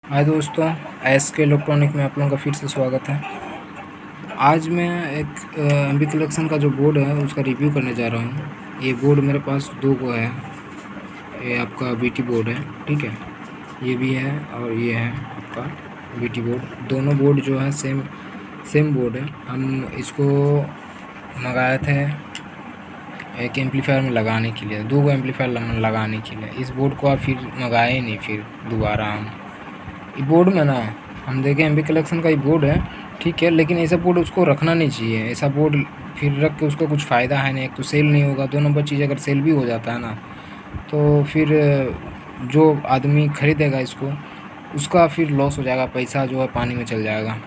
हाय दोस्तों, एस के इलेक्ट्रॉनिक में आप लोगों का फिर से स्वागत है। आज मैं एक एमबी कलेक्शन का जो बोर्ड है उसका रिव्यू करने जा रहा हूँ। ये बोर्ड मेरे पास दो को है। ये आपका बीटी बोर्ड है, ठीक है। ये भी है और ये है आपका बीटी बोर्ड। दोनों बोर्ड जो है सेम बोर्ड है। हम इसको मंगाए थे एक एम्पलीफायर में लगाने के लिए, दो एम्पलीफायर लगाने के लिए। इस बोर्ड को आप फिर मंगाए नहीं फिर दोबारा हम। ये बोर्ड में ना हम देखें एमबी कलेक्शन का ये बोर्ड है, ठीक है, लेकिन ऐसा बोर्ड उसको रखना नहीं चाहिए। ऐसा बोर्ड फिर रख के उसका कुछ फ़ायदा है नहीं। एक तो सेल नहीं होगा, 2 नंबर चीज़ अगर सेल भी हो जाता है ना तो फिर जो आदमी ख़रीदेगा इसको उसका फिर लॉस हो जाएगा, पैसा जो है पानी में चल जाएगा।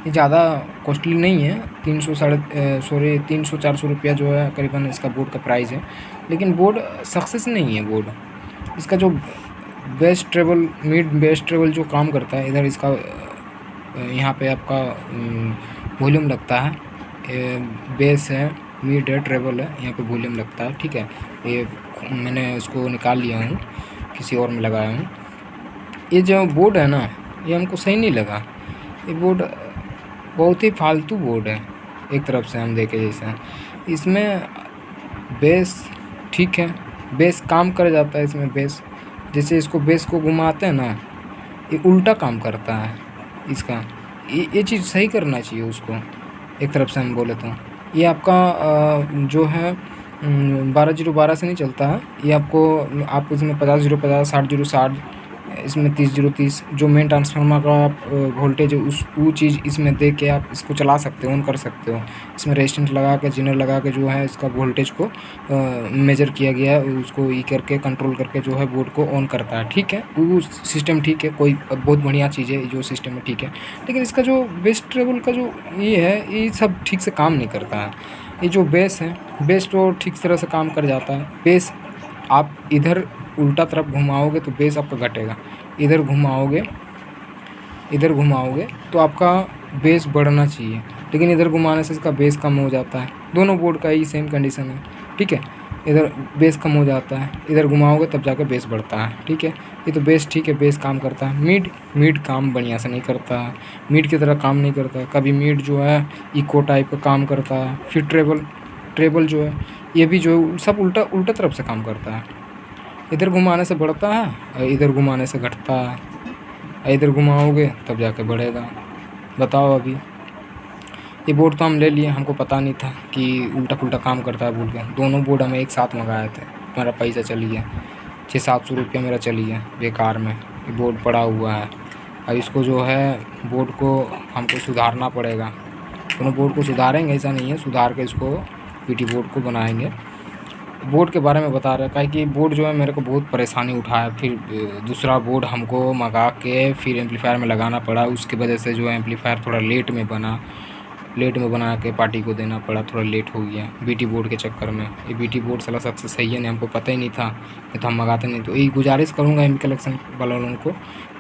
ये ज़्यादा कॉस्टली नहीं है, 300 रुपया जो है करीबन इसका बोर्ड का प्राइस है। लेकिन बोर्ड सक्सेस नहीं है बोर्ड। इसका जो मिड बेस ट्रेबल जो काम करता है, इधर इसका यहाँ पे आपका वॉल्यूम लगता है। बेस है, मिड है, ट्रेबल है, यहाँ पे वॉल्यूम लगता है, ठीक है। ये मैंने इसको निकाल लिया हूँ, किसी और में लगाया हूँ। ये जो बोर्ड है ना, ये हमको सही नहीं लगा। ये बोर्ड बहुत ही फालतू बोर्ड है एक तरफ से हम देखें। जैसे इसमें बेस ठीक है, बेस काम कर जाता है इसमें। बेस जैसे इसको बेस को घुमाते हैं ना, ये उल्टा काम करता है इसका। ये चीज़ सही करना चाहिए उसको एक तरफ से हम बोले तो। ये आपका जो है 12-0-12 से नहीं चलता है। ये आप इसमें 50-0-50, 60-0-60, इसमें 30-0-30 जो मेन ट्रांसफार्मर का आप वोल्टेज है वो चीज़ इसमें दे के आप इसको चला सकते हो, ऑन कर सकते हो। इसमें रेजिस्टेंस लगा के, जेनर लगा के जो है इसका वोल्टेज को मेजर किया गया है, उसको ई करके कंट्रोल करके जो है बोर्ड को ऑन करता है, ठीक है। वो सिस्टम ठीक है, कोई बहुत बढ़िया चीज़ है जो सिस्टम है, ठीक है। लेकिन इसका जो बेस ट्रेबल का जो ये है, ये सब ठीक से काम नहीं करता है। ये जो बेस है, बेस तो ठीक तरह से काम कर जाता है। बेस आप इधर उल्टा तरफ घुमाओगे तो बेस आपका घटेगा, इधर घुमाओगे तो आपका बेस बढ़ना चाहिए, लेकिन इधर घुमाने से इसका बेस कम हो जाता है। दोनों बोर्ड का ही सेम कंडीशन है, ठीक है। इधर बेस कम हो जाता है, इधर घुमाओगे तब जाकर बेस बढ़ता है, ठीक है। ये तो बेस ठीक है, बेस काम करता है। मिड काम बढ़िया से नहीं करता है, मिड की तरह काम नहीं करता है। कभी मिड जो है इको टाइप का काम करता है। फिर ट्रेबल जो है ये भी जो है सब उल्टा तरफ से काम करता है। इधर घुमाने से बढ़ता है और इधर घुमाने से घटता है। इधर घुमाओगे तब जाके बढ़ेगा। बताओ अभी। ये बोर्ड तो हम ले लिए, हमको पता नहीं था कि उल्टा पुल्टा काम करता है बोल के। दोनों बोर्ड हमें एक साथ मंगाए थे, मेरा पैसा चली गया, 600-700 रुपया मेरा चली गया बेकार में। ये बोर्ड पड़ा हुआ है। अब इसको जो है बोर्ड को हमको सुधारना पड़ेगा। दोनों बोर्ड को सुधारेंगे, ऐसा नहीं है, सुधार के इसको पीटी बोर्ड को बनाएंगे। बोर्ड के बारे में बता रहा है काहे कि बोर्ड जो है मेरे को बहुत परेशानी उठाया। फिर दूसरा बोर्ड हमको मंगा के फिर एम्पलीफायर में लगाना पड़ा। उसकी वजह से जो है एम्पलीफायर थोड़ा लेट में बना के पार्टी को देना पड़ा, थोड़ा लेट हो गया बीटी बोर्ड के चक्कर में। ये बीटी बोर्ड साला सक्सेस सही है नहीं, हमको पता ही नहीं था, नहीं तो हम मंगाते नहीं। तो यही गुजारिश करूँगा एम कलेक्शन वाला लोगों को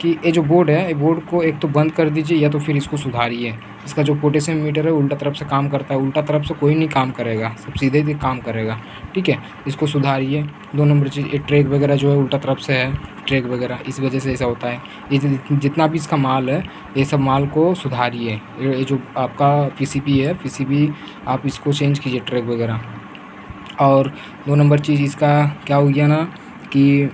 कि ये जो बोर्ड है, ये बोर्ड को एक तो बंद कर दीजिए या तो फिर इसको सुधारिए। इसका जो पोटेशियम मीटर है उल्टा तरफ से काम करता है, उल्टा तरफ से कोई नहीं काम करेगा, सब सीधे ही काम करेगा, ठीक है। इसको सुधारिए। 2 नंबर चीज़, ये ट्रैक वगैरह जो है उल्टा तरफ से है, ट्रैक वगैरह इस वजह से ऐसा होता है। ये जितना भी इसका माल है, ये सब माल को सुधारिए। ये जो आपका पीसीबी है, पीसीबी आप इसको चेंज कीजिए, ट्रैक वगैरह। और 2 नंबर चीज़ इसका क्या हो गया ना कि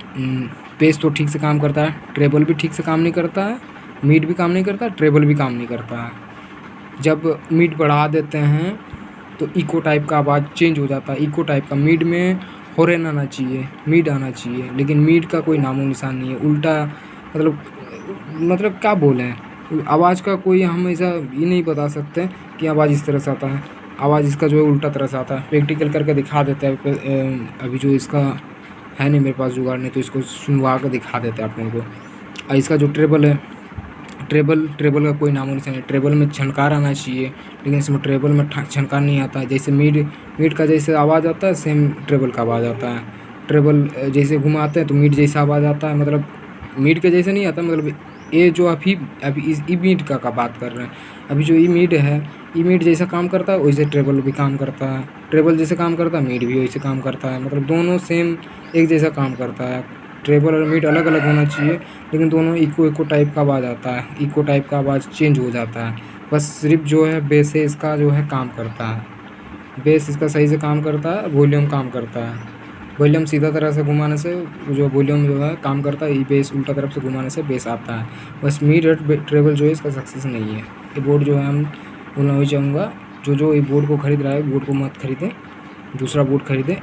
बेस तो ठीक से काम करता है, ट्रेबल भी ठीक से काम नहीं करता है, मिड भी काम नहीं करता, ट्रेबल भी काम नहीं करता है। जब मिड बढ़ा देते हैं तो इको टाइप का आवाज़ चेंज हो जाता है। इको टाइप का मिड में हॉर्न आना चाहिए, मिड आना चाहिए, लेकिन मिड का कोई नामो निशान नहीं है। उल्टा मतलब क्या बोलें, आवाज़ का कोई हम ऐसा ये नहीं बता सकते कि आवाज़ इस तरह से आता है। आवाज़ इसका जो है उल्टा तरह से आता है। प्रैक्टिकल करके दिखा देता है। अभी जो इसका है नहीं मेरे पास जुगाड़, नहीं तो इसको सुनवा कर दिखा देते हैं आप लोगों को। और इसका जो ट्रेबल है, ट्रेबल का कोई नामो निशान नहीं। ट्रेबल में झनकार आना चाहिए, लेकिन इसमें ट्रेबल में झनकार नहीं आता है। जैसे मिड का जैसे आवाज़ आता है, सेम ट्रेबल का आवाज़ आता है। ट्रेबल जैसे घुमाते हैं तो मिड जैसा आवाज़ आता है, मतलब मिड के जैसे नहीं आता। मतलब ये जो अभी इस ई मिड का बात कर रहे हैं, अभी जो ई मिड है, ई मिड जैसा काम करता है वैसे ट्रेबल भी काम करता है। ट्रेबल जैसे काम करता है, मिड भी वैसे काम करता है। मतलब दोनों सेम एक जैसा काम करता है। ट्रेबल और मिड अलग अलग होना चाहिए, लेकिन दोनों इको इको टाइप का आवाज़ आता है, इको टाइप का आवाज़ चेंज हो जाता है। बस सिर्फ जो है बेस है इसका जो है काम करता है, बेस इसका सही से काम करता है, वॉल्यूम काम करता है। वॉल्यूम सीधा तरह से घुमाने से जो वॉल्यूम जो है काम करता है, ये बेस उल्टा तरफ से घुमाने से बेस आता है। बस मिड और ट्रेबल जो है इसका सक्सेस नहीं है। ये बोर्ड जो है हम बोलना वही चाहूँगा, जो ये बोर्ड को ख़रीद रहा है बोर्ड को मत ख़रीदें, दूसरा बोर्ड ख़रीदें।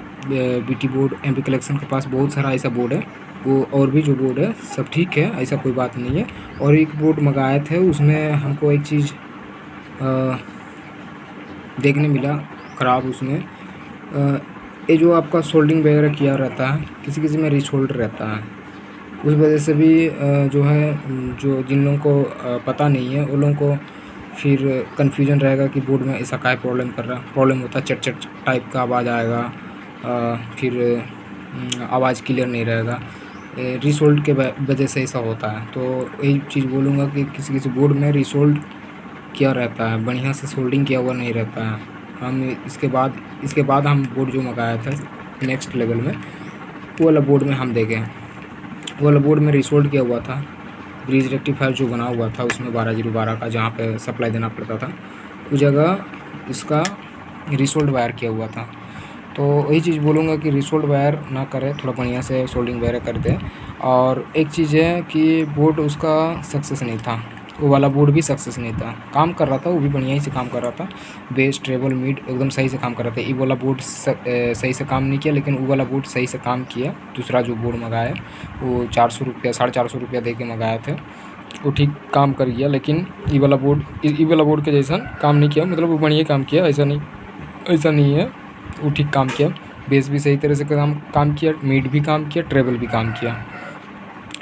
बीटी बोर्ड एमपी कलेक्शन के पास बहुत सारा ऐसा बोर्ड है, वो और भी जो बोर्ड है सब ठीक है, ऐसा कोई बात नहीं है। और एक बोर्ड मंगाए थे, उसमें हमको एक चीज़ देखने मिला ख़राब उसमें, ये जो आपका सोल्डिंग वगैरह किया रहता है, किसी किसी में रीसोल्डर रहता है, उस वजह से भी जो है जो जिन लोगों को पता नहीं है उन लोगों को फिर कन्फ्यूजन रहेगा कि बोर्ड में ऐसा क्या प्रॉब्लम कर रहा है। प्रॉब्लम होता है चट चट टाइप का आवाज़ आएगा, फिर आवाज़ क्लियर नहीं रहेगा, रीसोल्ड के वजह से ऐसा होता है। तो यही चीज़ बोलूँगा कि किसी किसी बोर्ड में रीसोल्ड किया रहता है, बढ़िया से सोल्डिंग किया हुआ नहीं रहता है। हम इसके बाद हम बोर्ड जो मंगाया था नेक्स्ट लेवल में, वो वाला बोर्ड में हम देखे, वो वाला बोर्ड में रीसोल्ड किया हुआ था, ब्रिज रेक्टिफायर जो बना हुआ था उसमें 12012 का जहाँ पे सप्लाई देना पड़ता था, उस जगह इसका रीसोल्ड वायर किया हुआ था। तो वही चीज़ बोलूँगा कि रीसोल्ड वायर ना करें, थोड़ा बढ़िया से सोल्डिंग वगैरह कर दें। और एक चीज़ है कि बोर्ड उसका सक्सेस नहीं था, वो वाला बोर्ड भी सक्सेस नहीं था, काम कर रहा था, वो भी बढ़िया ही से काम कर रहा था, बेस ट्रेबल मिड एकदम सही से काम कर रहा था। ये वाला बोर्ड सही से काम नहीं किया, लेकिन वो वाला बोर्ड सही से काम किया। दूसरा जो बोर्ड मंगाया वो 400 रुपया 450 रुपया दे के मंगाए थे, वो ठीक काम कर गया, लेकिन ये वाला बोर्ड के जैसा काम नहीं किया। मतलब वो बढ़िया काम किया, ऐसा नहीं है, वो ठीक काम किया, बेस भी सही तरह से काम किया, मिड भी काम किया, ट्रेबल भी काम किया।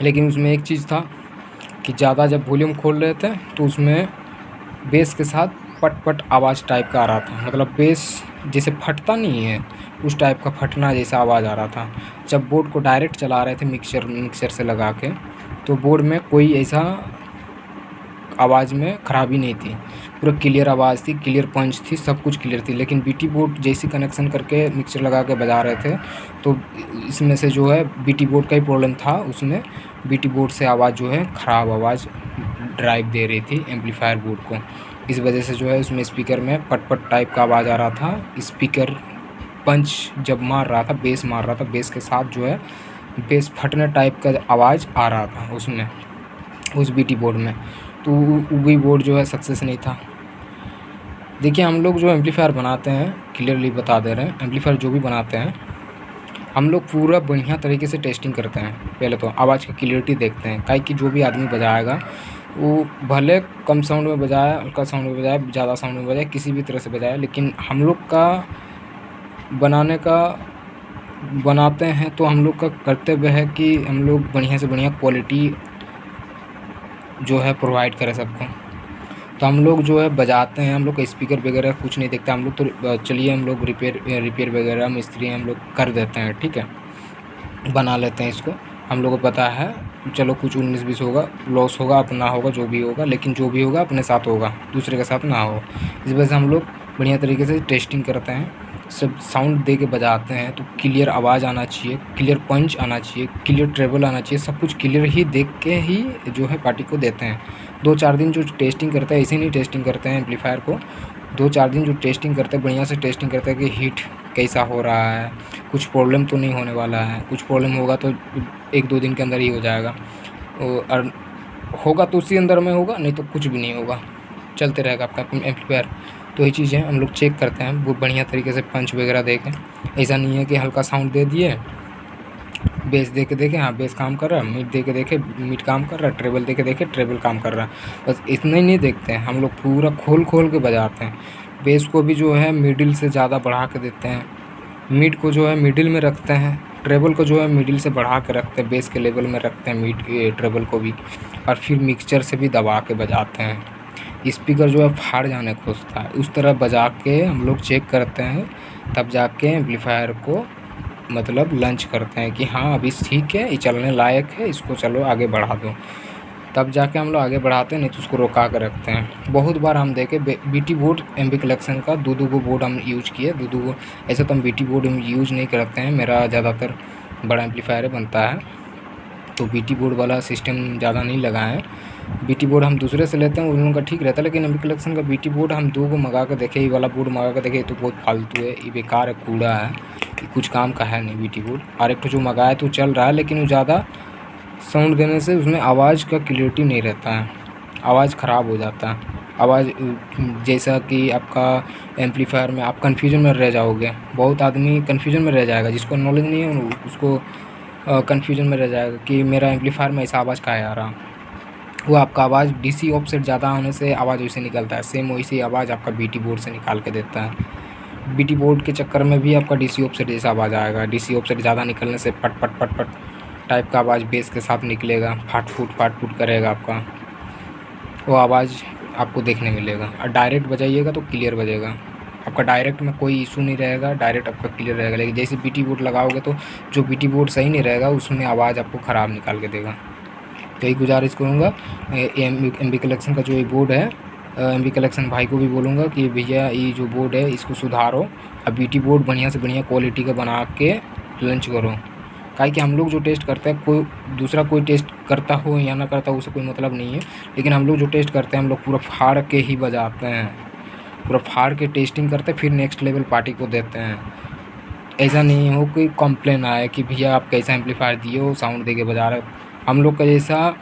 लेकिन उसमें एक चीज़ था कि ज़्यादा जब वॉल्यूम खोल रहे थे तो उसमें बेस के साथ पट पट आवाज़ टाइप का आ रहा था, मतलब बेस जैसे फटता नहीं है उस टाइप का फटना जैसा आवाज़ आ रहा था। जब बोर्ड को डायरेक्ट चला रहे थे मिक्सर से लगा के, तो बोर्ड में कोई ऐसा आवाज़ में ख़राबी नहीं थी, पूरा क्लियर आवाज़ थी, क्लियर पंच थी, सब कुछ क्लियर थी। लेकिन बीटी बोर्ड जैसी कनेक्शन करके मिक्सर लगा के बजा रहे थे, तो इसमें से जो है बीटी बोर्ड का ही प्रॉब्लम था। उसमें बीटी बोर्ड से आवाज़ जो है ख़राब आवाज़ ड्राइव दे रही थी एम्पलीफायर बोर्ड को। इस वजह से जो है उसमें स्पीकर में पट पट टाइप का आवाज़ आ रहा था। स्पीकर पंच जब मार रहा था, बेस मार रहा था, बेस के साथ जो है बेस फटने टाइप का आवाज़ आ रहा था उसमें, उस बीटी बोर्ड में। तो वो बोर्ड जो है सक्सेस नहीं था। देखिए, हम लोग जो एम्पलीफायर बनाते हैं, क्लियरली बता दे रहे हैं, एम्पलीफायर जो भी बनाते हैं हम लोग पूरा बढ़िया तरीके से टेस्टिंग करते हैं। पहले तो आवाज़ की क्लियरिटी देखते हैं, काहे कि जो भी आदमी बजाएगा वो भले कम साउंड में बजाए, हल्का साउंड में बजाए, ज़्यादा साउंड में बजाए, किसी भी तरह से बजाए, लेकिन हम लोग का बनाते हैं तो हम लोग का कर्तव्य है कि हम लोग बढ़िया से बढ़िया क्वालिटी जो है प्रोवाइड करें सबको। तो हम लोग जो है बजाते हैं, हम लोग का स्पीकर वगैरह कुछ नहीं देखता, हम लोग तो चलिए हम लोग रिपेयर वगैरह मिस्त्री हम लोग कर देते हैं, ठीक है, बना लेते हैं इसको। हम लोग को पता है चलो कुछ 19-20 होगा, लॉस होगा, अपना होगा, जो भी होगा, लेकिन जो भी होगा अपने साथ होगा, दूसरे के साथ ना हो। इस वजह से हम लोग बढ़िया तरीके से टेस्टिंग करते हैं, सब साउंड दे के बजाते हैं। तो क्लियर आवाज़ आना चाहिए, क्लियर पंच आना चाहिए, क्लियर ट्रेबल आना चाहिए, सब कुछ क्लियर ही देख के ही जो है पार्टी को देते हैं। 2-4 दिन जो टेस्टिंग करते हैं, ऐसे नहीं टेस्टिंग करते हैं एम्पलीफायर को, 2-4 दिन जो टेस्टिंग करते हैं, बढ़िया से टेस्टिंग करते हैं कि हीट कैसा हो रहा है, कुछ प्रॉब्लम तो नहीं होने वाला है। कुछ प्रॉब्लम होगा तो 1-2 दिन के अंदर ही हो जाएगा, और होगा तो उसी अंदर में होगा, नहीं तो कुछ भी नहीं होगा, चलते रहेगा आपका एम्पलीफायर। तो ये चीज़ें हम लोग चेक करते हैं बहुत बढ़िया तरीके से, पंच वगैरह दे के। ऐसा नहीं है कि हल्का साउंड दे दिए, बेस दे के देखे हाँ बेस काम कर रहा है, मिड दे के देखे मिड काम कर रहा है, ट्रेबल दे के देखे ट्रेबल काम कर रहा है। बस इतना ही नहीं देखते हैं, हम लोग पूरा खोल के बजाते हैं। बेस को भी जो है मिडिल से ज़्यादा बढ़ा के देते हैं, मिड को जो है मिडिल में रखते हैं, ट्रेबल को जो है मिडिल से बढ़ा के रखते हैं, बेस के लेवल में रखते हैं मिड ट्रेबल को भी, और फिर मिक्सचर से भी दबा के बजाते हैं। स्पीकर जो है फाड़ जाने खोजता है, उस तरह बजा के हम लोग चेक करते हैं, तब जाके एम्पलीफायर को मतलब लंच करते हैं कि हाँ अभी ठीक है, ये चलने लायक है, इसको चलो आगे बढ़ा दो, तब जाके हम लोग आगे बढ़ाते हैं, नहीं तो उसको रोका कर रखते हैं। बहुत बार हम देखे बीटी बोर्ड एमपी कलेक्शन का 2-2 बोर्ड हम यूज किए, 2-2 ऐसा तो हम बीटी बोर्ड यूज नहीं करते हैं, मेरा ज़्यादातर बड़ा एम्पलीफायर बनता है, तो बीटी बोर्ड वाला सिस्टम ज़्यादा नहीं लगा है। बीटी बोर्ड हम दूसरे से लेते हैं, उन लोगों का ठीक रहता है, लेकिन एम कलेक्शन का बीटी बोर्ड हम 2 को मंगा कर देखे, ये वाला बोर्ड मंगा कर देखे, तो बहुत फालतू है, ये बेकार है, कूड़ा है, ये कुछ काम का है नहीं बीटी बोर्ड। और एक तो जो मंगाया तो चल रहा है, लेकिन वो ज़्यादा साउंड देने से उसमें आवाज़ का क्लियरिटी नहीं रहता है, आवाज़ ख़राब हो जाता है। आवाज़ जैसा कि आपका एम्पलीफायर में आप कन्फ्यूजन में रह जाओगे, बहुत आदमी कन्फ्यूजन में रह जाएगा, जिसको नॉलेज नहीं है उसको कन्फ्यूजन में रह जाएगा कि मेरा एम्पलीफायर में ऐसा आवाज़ काहे आ रहा। वो आपका आवाज़ डीसी ऑफसेट ज़्यादा होने से आवाज़ वैसे निकलता है, सेम वैसी आवाज़ आपका बीटी बोर्ड से निकाल के देता है। बीटी बोर्ड के चक्कर में भी आपका डीसी ऑफसेट जैसा आवाज़ आएगा, डीसी ऑफसेट ज़्यादा निकलने से पट पट पट पट टाइप का आवाज़ बेस के साथ निकलेगा, फाट फूट करेगा आपका, वो आवाज़ आपको देखने मिलेगा। और डायरेक्ट बजाइएगा तो क्लियर बजेगा, आपका डायरेक्ट में कोई इशू नहीं रहेगा, डायरेक्ट आपका क्लियर रहेगा। लेकिन जैसे बीटी बोर्ड लगाओगे तो जो बीटी बोर्ड सही नहीं रहेगा उसमें आवाज़ आपको ख़राब निकाल के देगा। तो यही गुजारिश करूँगा एम बी कलेक्शन का जो ये बोर्ड है, एम बी कलेक्शन भाई को भी बोलूँगा कि भैया ये जो बोर्ड है इसको सुधारो, और बीटी बोर्ड बढ़िया से बढ़िया क्वालिटी का बना के लॉन्च करो। काहे कि हम लोग जो टेस्ट करते हैं, कोई दूसरा कोई टेस्ट करता हो या ना करता हो उससे कोई मतलब नहीं है, लेकिन हम लोग जो टेस्ट करते हैं हम लोग पूरा फाड़ के ही बजाते हैं, पूरा फाड़ के टेस्टिंग करते हैं, फिर नेक्स्ट लेवल पार्टी को देते हैं। ऐसा नहीं हो कोई कंप्लेन आए कि भैया आप कैसा एम्पलीफायर दिए हो, साउंड दे के बजा रहे हो। हम लोग का जैसा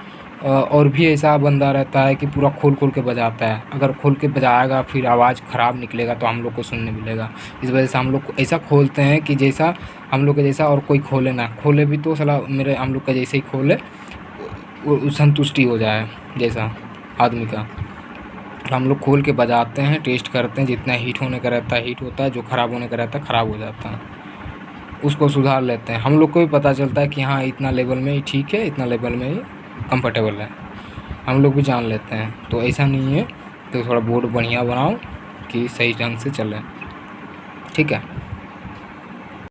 और भी ऐसा बंदा रहता है कि पूरा खोल के बजाता है, अगर खोल के बजाएगा फिर आवाज़ ख़राब निकलेगा तो हम लोग को सुनने मिलेगा। इस वजह से हम लोग को ऐसा खोलते हैं कि जैसा हम लोग के जैसा और कोई खोले ना, खोले भी तो साला मेरे हम लोग का जैसे ही खोले संतुष्टि हो जाए जैसा आदमी का। हम लोग खोल के बजाते हैं, टेस्ट करते हैं, जितना हीट होने का रहता है हीट होता है, जो ख़राब होने का रहता है ख़राब हो जाता है, उसको सुधार लेते हैं। हम लोग को भी पता चलता है कि हाँ इतना लेवल में ही ठीक है, इतना लेवल में ही कंफर्टेबल है, हम लोग भी जान लेते हैं। तो ऐसा नहीं है, तो थोड़ा बोर्ड बढ़िया बनाओ कि सही ढंग से चले, ठीक है।